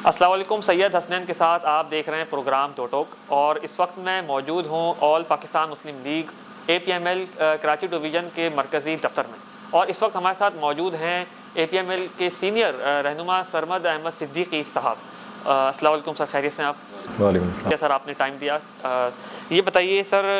السلام علیکم، سید حسنین کے ساتھ آپ دیکھ رہے ہیں پروگرام ٹوٹوک، اور اس وقت میں موجود ہوں آل پاکستان مسلم لیگ APML کراچی ڈویژن کے مرکزی دفتر میں، اور اس وقت ہمارے ساتھ موجود ہیں APML کے سینئر رہنما سرمد احمد صدیقی صاحب۔ السلام علیکم سر، خیریت سے ہیں آپ؟ وعلیکم السلام سر، آپ نے ٹائم دیا۔ یہ بتائیے سر،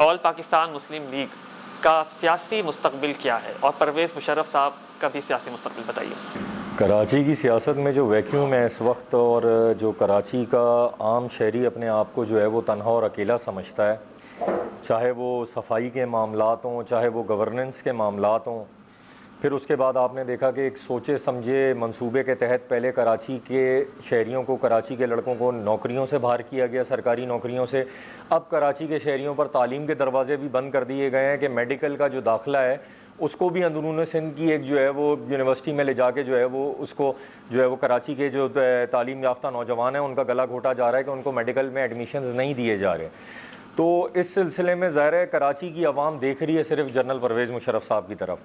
آل پاکستان مسلم لیگ کا سیاسی مستقبل کیا ہے، اور پرویز مشرف صاحب کا بھی سیاسی مستقبل بتائیے۔ کراچی کی سیاست میں جو ویکیوم ہے اس وقت، اور جو کراچی کا عام شہری اپنے آپ کو جو ہے وہ تنہا اور اکیلا سمجھتا ہے، چاہے وہ صفائی کے معاملات ہوں، چاہے وہ گورننس کے معاملات ہوں۔ پھر اس کے بعد آپ نے دیکھا کہ ایک سوچے سمجھے منصوبے کے تحت پہلے کراچی کے شہریوں کو، کراچی کے لڑکوں کو نوکریوں سے باہر کیا گیا، سرکاری نوکریوں سے۔ اب کراچی کے شہریوں پر تعلیم کے دروازے بھی بند کر دیے گئے ہیں کہ میڈیکل کا جو داخلہ ہے اس کو بھی اندرون سندھ کی ایک جو ہے وہ یونیورسٹی میں لے جا کے جو ہے وہ اس کو جو ہے وہ کراچی کے جو تعلیم یافتہ نوجوان ہیں ان کا گلا گھوٹا جا رہا ہے کہ ان کو میڈیکل میں ایڈمیشنز نہیں دیے جا رہے۔ تو اس سلسلے میں ظاہر ہے کراچی کی عوام دیکھ رہی ہے صرف جنرل پرویز مشرف صاحب کی طرف۔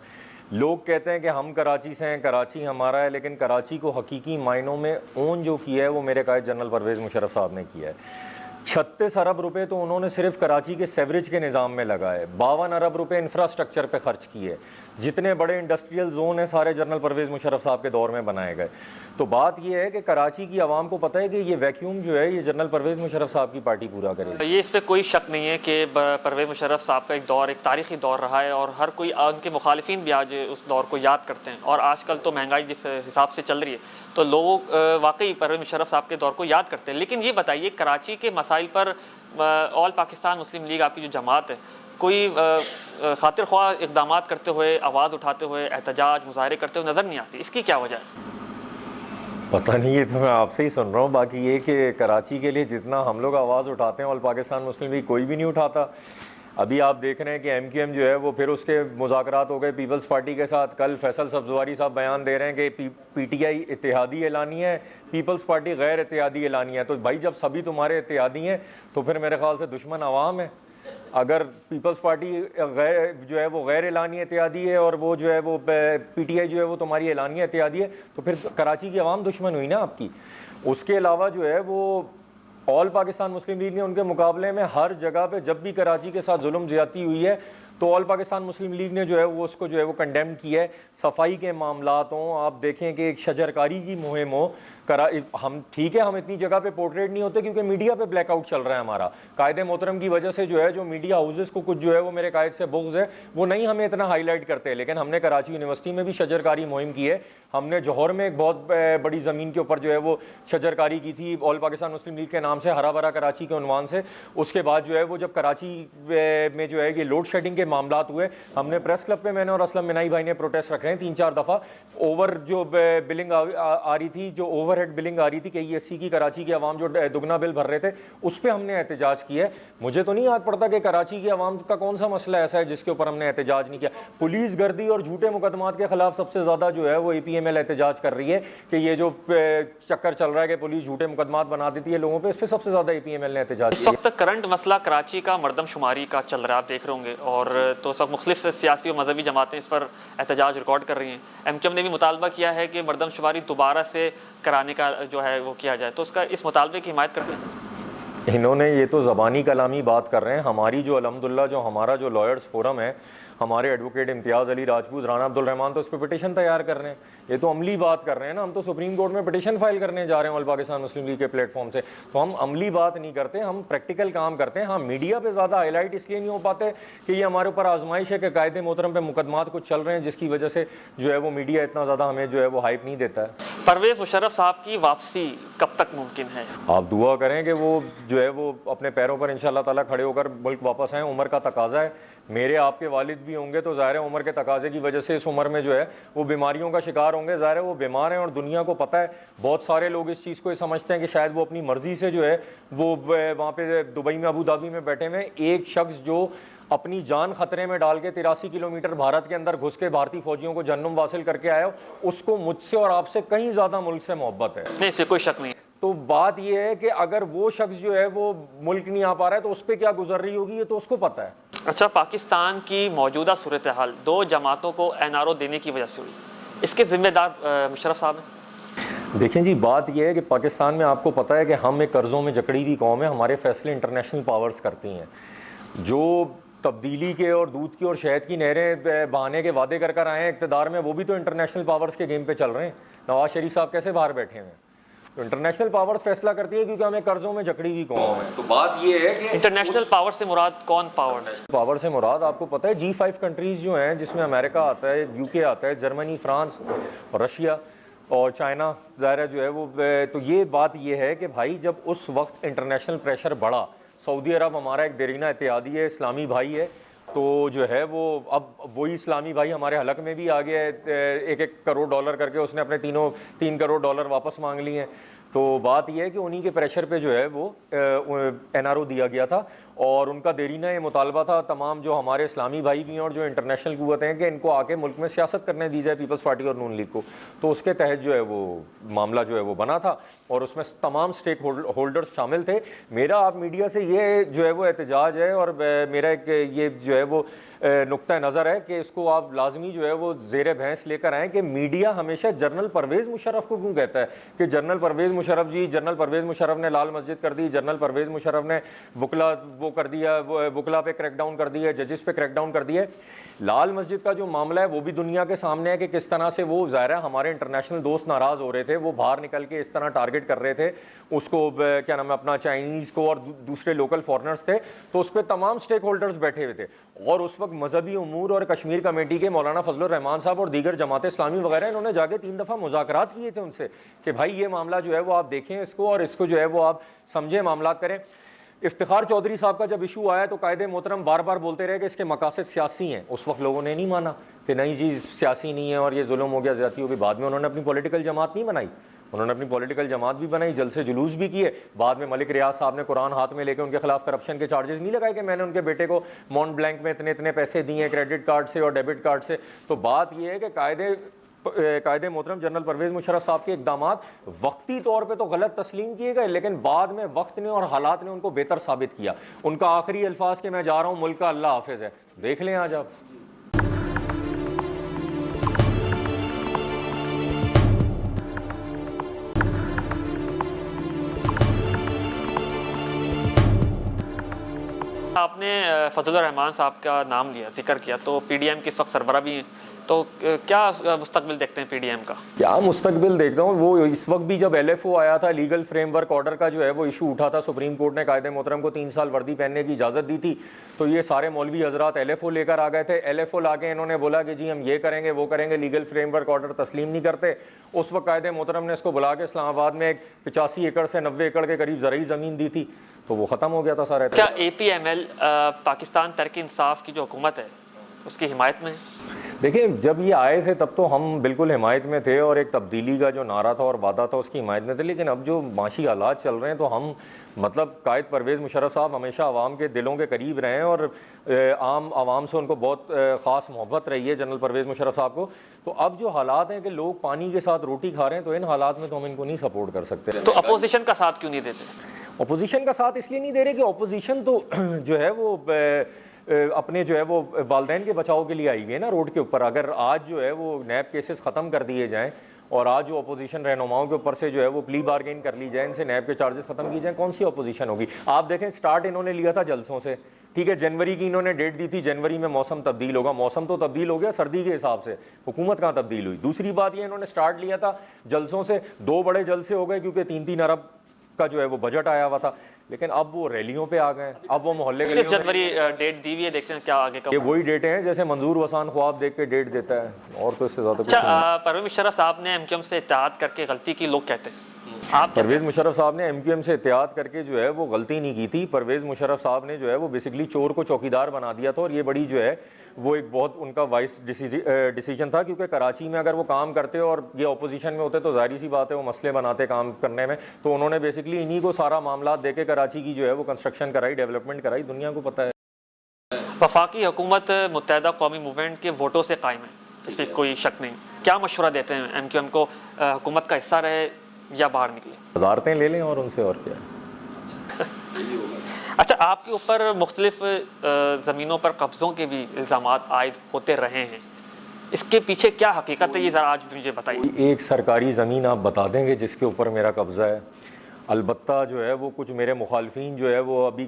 لوگ کہتے ہیں کہ ہم کراچی سے ہیں، کراچی ہمارا ہے، لیکن کراچی کو حقیقی معنوں میں اون جو کیا ہے وہ میرے قائد جنرل پرویز مشرف صاحب نے کیا ہے۔ 36 ارب روپے تو انہوں نے صرف کراچی کے سیوریج کے نظام میں لگائے، 52 ارب روپے انفراسٹرکچر پہ خرچ کیے۔ جتنے بڑے انڈسٹریل زون ہیں سارے جنرل پرویز مشرف صاحب کے دور میں بنائے گئے۔ تو بات یہ ہے کہ کراچی کی عوام کو پتہ ہے کہ یہ ویکیوم جو ہے یہ جنرل پرویز مشرف صاحب کی پارٹی پورا کرے گی۔ یہ اس پہ کوئی شک نہیں ہے کہ پرویز مشرف صاحب کا ایک دور، ایک تاریخی دور رہا ہے، اور ہر کوئی، ان کے مخالفین بھی آج اس دور کو یاد کرتے ہیں، اور آج کل تو مہنگائی جس حساب سے چل رہی ہے تو لوگ واقعی پرویز مشرف صاحب کے دور کو یاد کرتے ہیں۔ لیکن یہ بتائیے، کراچی کے مسائل پر آل پاکستان مسلم لیگ آپ کی جو جماعت ہے، کوئی خاطر خواہ اقدامات کرتے ہوئے، آواز اٹھاتے ہوئے، احتجاج مظاہرے کرتے ہوئے نظر نہیں آتی، اس کی کیا وجہ ہے؟ پتہ نہیں، یہ تو میں آپ سے ہی سن رہا ہوں۔ باقی یہ کہ کراچی کے لیے جتنا ہم لوگ آواز اٹھاتے ہیں آل پاکستان مسلم لیگ کوئی بھی نہیں اٹھاتا۔ ابھی آپ دیکھ رہے ہیں کہ MQM جو ہے وہ پھر اس کے مذاکرات ہو گئے پیپلز پارٹی کے ساتھ۔ کل فیصل سبزواری صاحب بیان دے رہے ہیں کہ PTI اتحادی اعلانیہ ہے، پیپلز پارٹی غیر اتحادی اعلانیہ ہے۔ تو بھائی جب سبھی تمہارے اتحادی ہیں تو پھر میرے خیال سے دشمن عوام ہے۔ اگر پیپلز پارٹی جو ہے وہ غیر اعلانیہ اتحادی ہے اور وہ جو ہے وہ PTI جو ہے وہ تمہاری اعلانیہ اتحادی ہے، تو پھر کراچی کی عوام دشمن ہوئی نا آپ کی۔ اس کے علاوہ جو ہے وہ آل پاکستان مسلم لیگ نے ان کے مقابلے میں ہر جگہ پہ جب بھی کراچی کے ساتھ ظلم زیادتی ہوئی ہے تو آل پاکستان مسلم لیگ نے جو ہے وہ اس کو جو ہے وہ کنڈیم کیا ہے۔ صفائی کے معاملات ہوں، آپ دیکھیں کہ ایک شجرکاری کی مہم ہو، ہم ٹھیک ہے ہم اتنی جگہ پہ پورٹریٹ نہیں ہوتے کیونکہ میڈیا پہ بلیک آؤٹ چل رہا ہے ہمارا۔ قائد محترم کی وجہ سے جو ہے جو میڈیا ہاؤسز کو کچھ جو ہے وہ میرے قائد سے بغض ہے، وہ نہیں ہمیں اتنا ہائی لائٹ کرتے، لیکن ہم نے کراچی یونیورسٹی میں بھی شجرکاری مہم کی ہے۔ ہم نے جوہر میں ایک بہت بڑی زمین کے اوپر جو ہے وہ شجرکاری کی تھی آل پاکستان مسلم لیگ کے نام سے، ہرا بھرا کراچی کے عنوان سے۔ اس کے بعد جو ہے وہ جب کراچی میں جو ہے یہ لوڈ شیڈنگ کے معاملات ہوئے، ہم نے پریس کلب پہ میں نے اور اسلم منائی بھائی نے پروٹیسٹ رکھے ہیں 3-4 دفعہ۔ اوور جو بلنگ آ رہی تھی، جو اوور ہیڈ بلنگ آ رہی تھی KESC کی، کراچی کی عوام جو دگنا بل بھر رہے تھے، اس پہ ہم نے احتجاج کیا ہے۔ مجھے تو نہیں یاد پڑتا کہ کراچی کی عوام کا کون سا مسئلہ ایسا ہے جس کے اوپر ہم نے احتجاج نہیں کیا۔ پولیس گردی اور جھوٹے مقدمات کے خلاف سب سے زیادہ جو ہے وہ APML احتجاج کر رہی ہے کہ یہ جو چکر چل رہا ہے کہ پولیس جھوٹے مقدمات بنا دیتی ہے لوگوں پہ، اس پہ سب سے زیادہ APML نے احتجاج اس کیا۔ وقت کرنٹ مسئلہ کراچی کا مردم شماری کا چل رہا ہے، آپ دیکھ رہے ہوں گے، اور تو سب مختلف سیاسی اور مذہبی جماعتیں اس پر احتجاج ریکارڈ کر رہی ہیں۔ MQM نے بھی مطالبہ کیا ہے کہ مردم شماری دوبارہ سے کرانے کا جو ہے وہ کیا جائے، تو اس مطالبے کی حمایت کرتے ہیں؟ انہوں نے یہ تو زبانی کلامی بات کر رہے ہیں۔ ہماری جو الحمدللہ جو ہمارا جو لائرز فورم ہے، ہمارے ایڈوکیٹ امتیاز علی راجپوت، رانا عبدالرحمان تو اس پہ پٹیشن تیار کر رہے ہیں۔ یہ تو عملی بات کر رہے ہیں نا، ہم تو سپریم کورٹ میں پٹیشن فائل کرنے جا رہے ہیں آل پاکستان مسلم لیگ کے پلیٹ فارم سے۔ تو ہم عملی بات نہیں کرتے، ہم پریکٹیکل کام کرتے ہیں۔ ہاں، میڈیا پہ زیادہ ہائی لائٹ اس لیے نہیں ہو پاتے کہ یہ ہمارے اوپر آزمائش ہے کہ قائد محترم پہ مقدمات کچھ چل رہے ہیں جس کی وجہ سے جو ہے وہ میڈیا اتنا زیادہ ہمیں جو ہے وہ ہائپ نہیں دیتا ہے۔ پرویز مشرف صاحب کی واپسی کب تک ممکن ہے؟ آپ دعا کریں کہ وہ جو ہے وہ اپنے پیروں پر انشاءاللہ تعالیٰ کھڑے ہو کر ملک واپس آئیں۔ عمر کا تقاضا ہے، میرے آپ کے والد بھی ہوں گے تو ظاہر ہے عمر کے تقاضے کی وجہ سے اس عمر میں جو ہے وہ بیماریوں کا شکار ہوں گے۔ ظاہر ہے وہ بیمار ہیں اور دنیا کو پتہ ہے، بہت سارے لوگ اس چیز کو یہ سمجھتے ہیں کہ شاید وہ اپنی مرضی سے جو ہے وہ وہاں پہ دبئی میں، ابو دھابی میں بیٹھے ہوئے۔ ایک شخص جو اپنی جان خطرے میں ڈال کے 83 کلومیٹر بھارت کے اندر گھس کے بھارتی فوجیوں کو جہنم واصل کر کے آیا ہو، اس کو مجھ سے اور آپ سے کہیں زیادہ ملک سے محبت ہے۔ نہیں، اس سے کوئی شک نہیں ہے۔ تو بات یہ ہے کہ اگر وہ شخص جو ہے وہ ملک نہیں آ پا رہا ہے تو اس پہ کیا گزر رہی ہوگی یہ تو اس کو پتہ ہے۔ اچھا، پاکستان کی موجودہ صورتحال 2 جماعتوں کو NRO دینے کی وجہ سے ہوئی، اس کے ذمہ دار مشرف صاحب ہیں؟ دیکھیں جی، بات یہ ہے کہ پاکستان میں آپ کو پتہ ہے کہ ہم ایک قرضوں میں جکڑی ہوئی قوم ہے. ہمارے فیصلے انٹرنیشنل پاورز کرتی ہیں. جو تبدیلی کے اور دودھ کی اور شہد کی نہریں بہانے کے وعدے کر کر آئے ہیں اقتدار میں، وہ بھی تو انٹرنیشنل پاورز کے گیم پہ چل رہے ہیں. نواز شریف صاحب کیسے باہر بیٹھے ہوئے ہیں؟ تو انٹرنیشنل پاورز فیصلہ کرتی ہے کیونکہ ہمیں قرضوں میں جکڑی ہوئی قوم ہے. تو بات یہ ہے کہ انٹرنیشنل پاور سے مراد کون پاورز؟ پاور سے مراد آپ کو پتہ ہے G5 کنٹریز جو ہیں، جس میں امریکہ آتا ہے، UK آتا ہے، جرمنی، فرانس اور رشیا اور چائنا ظاہر ہے جو ہے وہ. تو یہ بات یہ ہے کہ بھائی جب اس وقت انٹرنیشنل پریشر بڑھا، سعودی عرب ہمارا ایک دیرینہ اتحادی ہے، اسلامی بھائی ہے، تو جو ہے وہ اب وہی اسلامی بھائی ہمارے حلق میں بھی آ گیا ہے. 1 کروڑ ڈالر کر کے اس نے اپنے 3 کروڑ ڈالر واپس مانگ لیے ہیں. تو بات یہ ہے کہ انہی کے پریشر پہ جو ہے وہ NRO دیا گیا تھا، اور ان کا دیرینہ یہ مطالبہ تھا تمام جو ہمارے اسلامی بھائی بھی ہیں اور جو انٹرنیشنل قوتیں ہیں کہ ان کو آ کے ملک میں سیاست کرنے دی جائے، پیپلز پارٹی اور نون لیگ کو. تو اس کے تحت جو ہے وہ معاملہ جو ہے وہ بنا تھا، اور اس میں تمام اسٹیک ہولڈرز شامل تھے. میرا آپ میڈیا سے یہ جو ہے وہ احتجاج ہے، اور میرا ایک یہ جو ہے وہ نقطہ نظر ہے کہ اس کو آپ لازمی جو ہے وہ زیر بحث لے کر آئیں کہ میڈیا ہمیشہ جنرل پرویز مشرف کو کیوں کہتا ہے کہ جنرل پرویز مشرف جی، جنرل پرویز مشرف نے لال مسجد کر دی، جنرل پرویز مشرف نے وکلا وہ کر دیا، وکلا پہ کریک ڈاؤن کر دیا، ججز پہ کریک ڈاؤن کر دیا. لال مسجد کا جو معاملہ ہے وہ بھی دنیا کے سامنے ہے کہ کس طرح سے وہ ظاہر ہے ہمارے انٹرنیشنل دوست ناراض ہو رہے تھے، وہ باہر نکل کے اس طرح ٹارگٹ کر رہے تھے اس کو، کیا نام ہے اپنا، چائنیز کو اور دوسرے لوکل فارنرز تھے. تو اس پہ تمام اسٹیک ہولڈرز بیٹھے ہوئے تھے، اور اس وقت مذہبی امور اور کشمیر کمیٹی کے مولانا فضل الرحمان صاحب اور دیگر جماعت اسلامی وغیرہ، انہوں نے جا کے 3 دفعہ مذاکرات کیے تھے ان سے کہ بھائی یہ معاملہ جو ہے وہ آپ دیکھیں اس کو، اور اس کو جو ہے وہ آپ سمجھیں، معاملات کریں. افتخار چودھری صاحب کا جب ایشو آیا تو قائد محترم بار بار بولتے رہے کہ اس کے مقاصد سیاسی ہیں. اس وقت لوگوں نے نہیں مانا کہ نہیں جی سیاسی نہیں ہے اور یہ ظلم ہو گیا، زیادتی ہو گئی. بعد میں انہوں نے اپنی پولیٹیکل جماعت نہیں بنائی، انہوں نے اپنی پولیٹیکل جماعت بھی بنائی، جلسے جلوس بھی کیے. بعد میں ملک ریاض صاحب نے قرآن ہاتھ میں لے کے ان کے خلاف کرپشن کے چارجز نہیں لگائے کہ میں نے ان کے بیٹے کو مونٹ بلینک میں اتنے پیسے دیے ہیں کریڈٹ کارڈ سے اور ڈیبٹ کارڈ سے. تو بات یہ ہے کہ قائد محترم جنرل پرویز مشرف صاحب کے اقدامات وقتی طور پہ تو غلط تسلیم کیے گئے، لیکن بعد میں وقت نے اور حالات نے ان کو بہتر ثابت کیا. ان کا آخری الفاظ کہ میں جا رہا ہوں ملک کا اللہ حافظ ہے، دیکھ لیں آج آپ. آپ نے فضل الرحمان صاحب کا نام لیا، ذکر کیا، تو PDM کی اس وقت سربراہ بھی ہیں، تو کیا مستقبل دیکھتے ہیں PDM کا؟ کیا مستقبل دیکھتا ہوں، وہ اس وقت بھی جب LFO آیا تھا، لیگل فریم ورک آرڈر کا جو ہے وہ ایشو اٹھا تھا، سپریم کورٹ نے قائد محترم کو 3 سال وردی پہننے کی اجازت دی تھی، تو یہ سارے مولوی حضرات LFO لے کر آ گئے تھے. LFO لا کے انہوں نے بولا کہ جی ہم یہ کریں گے وہ کریں گے، لیگل فریم ورک آرڈر تسلیم نہیں کرتے. اس وقت قائد محترم نے اس کو بلا کے اسلام آباد میں ایک 85 ایکڑ سے 90 ایکڑ کے قریب زرعی زمین دی تھی، تو وہ ختم ہو گیا تھا سارا. کیا APML پاکستان تحریک انصاف کی جو حکومت ہے اس کی حمایت میں ہے؟ دیکھیں جب یہ آئے تھے تب تو ہم بالکل حمایت میں تھے، اور ایک تبدیلی کا جو نعرہ تھا اور وعدہ تھا اس کی حمایت میں تھے. لیکن اب جو معاشی حالات چل رہے ہیں تو ہم مطلب قائد پرویز مشرف صاحب ہمیشہ عوام کے دلوں کے قریب رہے ہیں، اور عام عوام سے ان کو بہت خاص محبت رہی ہے جنرل پرویز مشرف صاحب کو. تو اب جو حالات ہیں کہ لوگ پانی کے ساتھ روٹی کھا رہے ہیں، تو ان حالات میں تو ہم ان کو نہیں سپورٹ کر سکتے. تو اپوزیشن کا ساتھ کیوں نہیں دیتے؟ اپوزیشن کا ساتھ اس لیے نہیں دے رہے کہ اپوزیشن تو جو ہے وہ اپنے جو ہے وہ والدین کے بچاؤ کے لیے آئی ہوئی ہے نا روڈ کے اوپر. اگر آج جو ہے وہ نیب کیسز ختم کر دیے جائیں اور آج جو اپوزیشن رہنماؤں کے اوپر سے جو ہے وہ پلی بارگین کر لی جائے، ان سے نیب کے چارجز ختم کی جائیں، کون سی اپوزیشن ہوگی؟ آپ دیکھیں سٹارٹ انہوں نے لیا تھا جلسوں سے، ٹھیک ہے، جنوری کی انہوں نے ڈیٹ دی تھی، جنوری میں موسم تبدیل ہوگا. موسم تو تبدیل ہو گیا سردی کے حساب سے، حکومت کہاں تبدیل ہوئی. دوسری بات یہ انہوں نے سٹارٹ لیا تھا جلسوں سے، 2 بڑے جلسے ہو گئے کیونکہ 3 ارب کا جو ہے وہ بجٹ آیا ہوا تھا. لیکن اب وہ ریلیوں پہ آ گئے، اب وہ محلے کے 30 جنوری ڈیٹ دی ہوئی ہے، دیکھتے ہیں کیا آگے کا. یہ وہی ڈیٹیں ہیں جیسے منظور وسان خواب دیکھ کے ڈیٹ دیتا ہے، اور تو اس سے زیادہ کچھ نہیں. اچھا، پرویز مشرف صاحب نے MQM سے اتحاد کر کے غلطی کی، لوگ کہتے ہیں. آپ پرویز مشرف صاحب نے MQM سے اتحاد کر کے جو ہے وہ غلطی نہیں کی تھی. پرویز مشرف صاحب نے جو ہے وہ بیسکلی چور کو چوکیدار بنا دیا تھا، اور یہ بڑی جو ہے وہ ایک بہت ان کا وائس ڈیسیجن تھا. کیونکہ کراچی میں اگر وہ کام کرتے اور یہ اپوزیشن میں ہوتے تو ظاہری سی بات ہے وہ مسئلے بناتے کام کرنے میں. تو انہوں نے بیسکلی انہی کو سارا معاملات دے کے کراچی کی جو ہے وہ کنسٹرکشن کرائی، ڈیولپمنٹ کرائی، دنیا کو پتہ ہے. وفاقی حکومت متحدہ قومی موومنٹ کے ووٹوں سے قائم ہے، اس پہ کوئی شک نہیں. کیا مشورہ دیتے ہیں MQM کو، حکومت کا حصہ رہے یا باہر نکلے؟ وزارتیں لے لیں اور ان سے، اور کیا. اچھا، آپ کے اوپر مختلف زمینوں پر قبضوں کے بھی الزامات عائد ہوتے رہے ہیں، اس کے پیچھے کیا حقیقت ہے یہ ذرا آج مجھے بتائیے۔ ایک سرکاری زمین آپ بتا دیں گے جس کے اوپر میرا قبضہ ہے؟ البتہ جو ہے وہ کچھ میرے مخالفین جو ہے وہ ابھی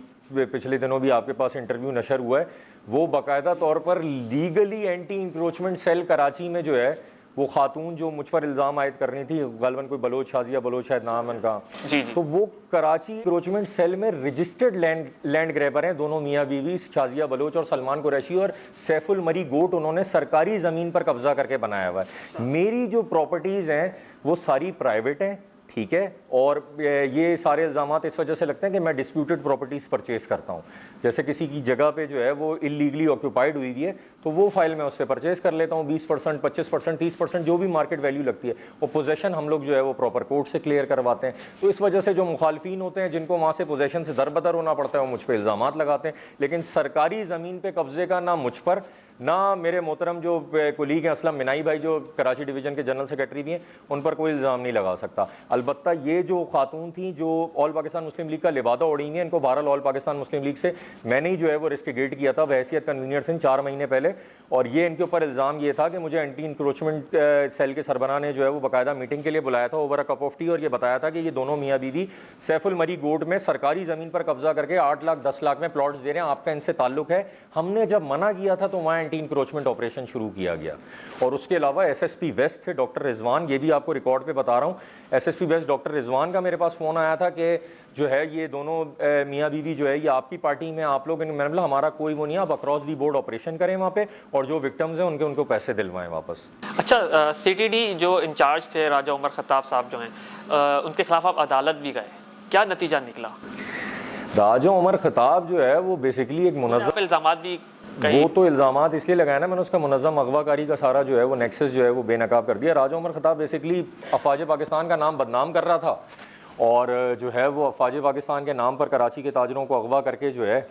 پچھلے دنوں بھی آپ کے پاس انٹرویو نشر ہوا ہے، وہ باقاعدہ طور پر legally anti encroachment cell Karachi میں جو ہے وہ خاتون جو مجھ پر الزام عائد کرنی تھی، غالباً کوئی بلوچ شازیہ بلوچ شاید نام ان کا، جی تو وہ کراچی انکروچمنٹ سیل میں رجسٹرڈ لینڈ گریبر ہیں، دونوں میاں بیوی شازیہ بلوچ اور سلمان قریشی، اور سیف المری گوٹ انہوں نے سرکاری زمین پر قبضہ کر کے بنایا ہوا ہے۔ میری جو پراپرٹیز ہیں وہ ساری پرائیویٹ ہیں، ٹھیک ہے، اور یہ سارے الزامات اس وجہ سے لگتے ہیں کہ میں ڈسپیوٹڈ پراپرٹیز پرچیز کرتا ہوں، جیسے کسی کی جگہ پہ جو ہے وہ انلیگلی آکوپائڈ ہوئی ہے تو وہ فائل میں اس سے پرچیز کر لیتا ہوں 20%، 25%، 30%، جو بھی مارکیٹ ویلیو لگتی ہے، اور پوزیشن ہم لوگ جو ہے وہ پراپر کورٹ سے کلیئر کرواتے ہیں۔ تو اس وجہ سے جو مخالفین ہوتے ہیں جن کو وہاں سے پوزیشن سے دربدر ہونا پڑتا ہے وہ مجھ پہ الزامات لگاتے ہیں، لیکن سرکاری زمین پہ قبضے کا نہ مجھ پر نہ میرے محترم جو کولیگ ہیں اسلم منائی بھائی جو کراچی ڈویژن کے جنرل سیکرٹری بھی ہیں ان پر کوئی الزام نہیں لگا سکتا۔ البتہ یہ جو خاتون تھیں جو آل پاکستان مسلم لیگ کا لبادہ اوڑھی ہیں، ان کو بہرحال آل پاکستان مسلم لیگ سے میں نے ہی جو ہے وہ رسٹیگیٹ کیا تھا بحیثیت کنوینئر سے 4 مہینے پہلے، اور یہ ان کے اوپر الزام یہ تھا کہ مجھے اینٹی انکروچمنٹ سیل کے سربراہ نے جو ہے وہ باقاعدہ میٹنگ کے لیے بلایا تھا over a cup of T, اور یہ بتایا تھا کہ یہ دونوں میاں بیوی سیف المری گوٹ میں سرکاری زمین پر قبضہ کر کے 8 لاکھ 10 لاکھ میں پلاٹس دے رہے ہیں، آپ کا ان سے تعلق ہے۔ ہم نے جب منع کیا تھا تو وہاں اینٹی انکروچمنٹ آپریشن شروع کیا گیا، اور اس کے علاوہ ایس ایس پی ویسٹ تھے ڈاکٹر رضوان، یہ بھی آپ کو ریکارڈ پہ بتا رہا ہوں، S S P west doctor Rizwan کا میرے پاس فون آیا تھا کہ جو ہے یہ دونوں میاں بیوی جو ہے یہ آپ کی پارٹی میں آپ لوگ، میں نے بولا ہمارا کوئی وہ نہیں ہے، آپ اکراس دی بورڈ آپریشن کریں وہاں پہ، اور جو وکٹمز ہیں ان کو پیسے دلوائیں واپس۔ اچھا، سی ٹی ڈی جو انچارج تھے راجہ عمر خطاب صاحب جو ہیں، ان کے خلاف آپ عدالت بھی گئے، کیا نتیجہ نکلا؟ راجہ عمر خطاب جو ہے وہ بیسیکلی ایک منظم الزامات بھی وہ تو الزامات اس لیے لگائے نا، میں نے اس کا منظم اغوا کاری کا سارا جو ہے وہ نیکسس جو ہے وہ بے نقاب کر دیا۔ راجہ عمر خطاب بیسیکلی افواج پاکستان کا نام بدنام کر رہا تھا، اور جو ہے وہ افواج پاکستان کے نام پر کراچی کے تاجروں کو اغوا کر کے جو ہے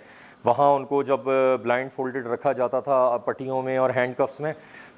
وہاں ان کو جب بلائنڈ فولڈڈ رکھا جاتا تھا پٹیوں میں اور ہینڈ کفس میں،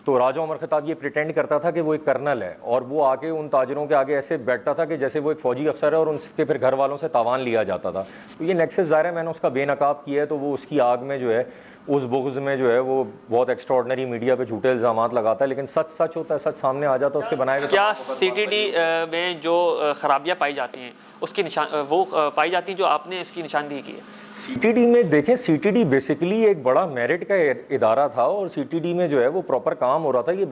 تو راجہ عمر خطاب یہ پریٹینڈ کرتا تھا کہ وہ ایک کرنل ہے، اور وہ آ کے ان تاجروں کے آگے ایسے بیٹھتا تھا کہ جیسے وہ ایک فوجی افسر ہے، اور ان کے پھر گھر والوں سے تاوان لیا جاتا تھا۔ تو یہ نیکسس ظاہر ہے میں نے اس کا بے نقاب کیا ہے، تو وہ اس کی آگ میں جو ہے اس بغض میں جو ہے وہ بہت ایکسٹراڈنری میڈیا پہ جھوٹے الزامات لگاتا ہے، لیکن سچ سچ ہوتا ہے، سچ سامنے آ جاتا ہے اس کے بنائے ہوئے۔ کیا سی ٹی ڈی میں جو خرابیاں پائی جاتی ہیں اس کی وہ پائی جاتی ہیں جو آپ نے اس کی نشاندہی کی ہے؟ سی ٹی ڈی میں دیکھیں، سی ٹی ڈی بیسیکلی ایک بڑا میرٹ کا ادارہ تھا، اور سی ٹی ڈی میں جو ہے وہ پراپر کام ہو رہا تھا۔ یہ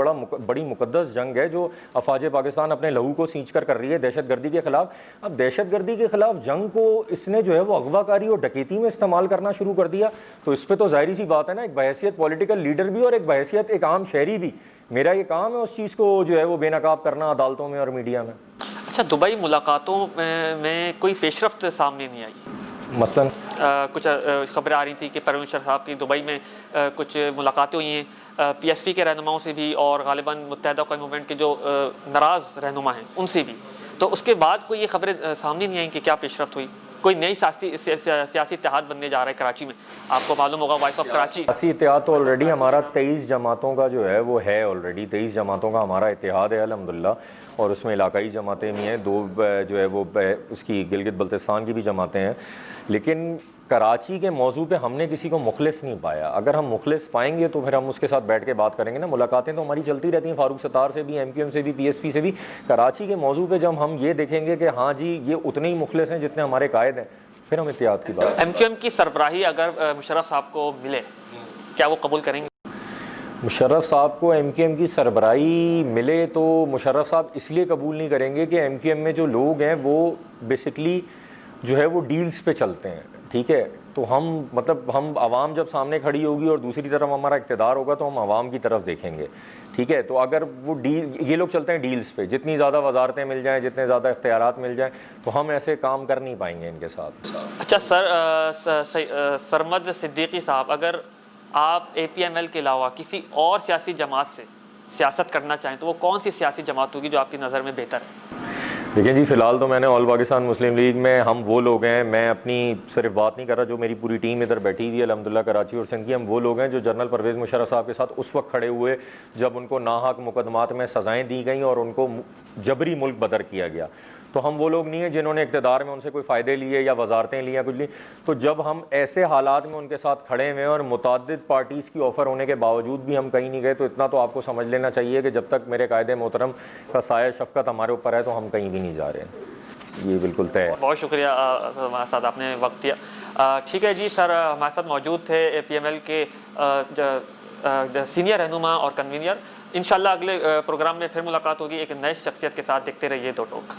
بڑی مقدس جنگ ہے جو افواج پاکستان اپنے لہو کو سینچ کر رہی ہے دہشت گردی کے خلاف۔ اب دہشت گردی کے خلاف جنگ کو اس نے جو ہے وہ اغوا کاری اور ڈکیتی میں استعمال کرنا شروع کر دیا، تو اس پہ تو ظاہری سی بات ہے نا، ایک بحیثیت پولیٹیکل لیڈر بھی اور ایک بحیثیت ایک عام شہری بھی، میرا یہ کام ہے اس چیز کو جو ہے وہ بے نقاب کرنا عدالتوں میں اور میڈیا میں۔ اچھا، دبئی ملاقاتوں میں کوئی پیش رفت سامنے نہیں آئی؟ مثلاً کچھ خبریں آ رہی تھی کہ پروین مشرف صاحب کی دبئی میں کچھ ملاقاتیں ہوئی ہیں پی ایس پی کے رہنماؤں سے بھی، اور غالباً متحدہ قومی موومنٹ کے جو ناراض رہنما ہیں ان سے بھی، تو اس کے بعد کوئی یہ خبریں سامنے نہیں آئیں کہ کیا پیش رفت ہوئی؟ کوئی نئی سیاسی اتحاد بننے جا رہا ہے کراچی میں، آپ کو معلوم ہوگا وائس آف کراچی سیاسی اتحاد تو آلریڈی ہمارا 23 جماعتوں کا جو ہے وہ ہے، آلریڈی 23 جماعتوں کا ہمارا اتحاد ہے الحمدللہ، اور اس میں علاقائی جماعتیں بھی ہیں، 2 جو ہے وہ اس کی گلگت بلتستان کی بھی جماعتیں ہیں، لیکن کراچی کے موضوع پہ ہم نے کسی کو مخلص نہیں پایا۔ اگر ہم مخلص پائیں گے تو پھر ہم اس کے ساتھ بیٹھ کے بات کریں گے نا۔ ملاقاتیں تو ہماری چلتی رہتی ہیں فاروق ستار سے بھی، ایم کیو ایم سے بھی، پی ایس پی سے بھی۔ کراچی کے موضوع پہ جب ہم یہ دیکھیں گے کہ ہاں جی یہ اتنے ہی مخلص ہیں جتنے ہمارے قائد ہیں، پھر ہم اتحاد کی بات۔ ایم کیو ایم کی سربراہی اگر مشرف صاحب کو ملے کیا وہ قبول کریں گے؟ مشرف صاحب کو ایم کیو ایم کی سربراہی ملے تو مشرف صاحب اس لیے قبول نہیں کریں گے کہ ایم کیو ایم میں جو لوگ ہیں وہ بیسکلی جو ہے وہ ڈیلز پہ چلتے ہیں، ٹھیک ہے؟ تو ہم عوام جب سامنے کھڑی ہوگی اور دوسری طرف ہمارا اقتدار ہوگا تو ہم عوام کی طرف دیکھیں گے، ٹھیک ہے؟ تو اگر وہ یہ لوگ چلتے ہیں ڈیلز پہ، جتنی زیادہ وزارتیں مل جائیں، جتنے زیادہ اختیارات مل جائیں، تو ہم ایسے کام کر نہیں پائیں گے ان کے ساتھ۔ اچھا سرمد صدیقی صاحب، اگر آپ اے پی ایم ایل کے علاوہ کسی اور سیاسی جماعت سے سیاست کرنا چاہیں تو وہ کون سی سیاسی جماعت ہوگی جو آپ کی نظر میں بہتر ہے؟ دیکھیں جی، فی الحال تو میں نے آل پاکستان مسلم لیگ میں ہم وہ لوگ ہیں، میں اپنی صرف بات نہیں کر رہا، جو میری پوری ٹیم ادھر بیٹھی ہوئی ہے الحمدللہ کراچی اور سندھ کی، ہم وہ لوگ ہیں جو جنرل پرویز مشرف صاحب کے ساتھ اس وقت کھڑے ہوئے جب ان کو ناحق مقدمات میں سزائیں دی گئیں اور ان کو جبری ملک بدر کیا گیا۔ تو ہم وہ لوگ نہیں ہیں جنہوں نے اقتدار میں ان سے کوئی فائدے لیے یا وزارتیں لی یا کچھ لی. تو جب ہم ایسے حالات میں ان کے ساتھ کھڑے ہوئے اور متعدد پارٹیز کی آفر ہونے کے باوجود بھی ہم کہیں نہیں گئے, تو اتنا تو آپ کو سمجھ لینا چاہیے کہ جب تک میرے قائد محترم کا سایہ شفقت ہمارے اوپر ہے تو ہم کہیں بھی نہیں جا رہے ہیں. یہ بالکل طے ہے. بہت شکریہ ہمارے ساتھ آپ نے وقت دیا. ٹھیک ہے جی سر, ہمارے ساتھ موجود تھے اے پی ایم ایل کے سینئر رہنما اور کنوینر. انشاءاللہ اگلے پروگرام میں پھر ملاقات ہوگی ایک نئے شخصیت کے ساتھ. دیکھتے رہیے دو ٹوک.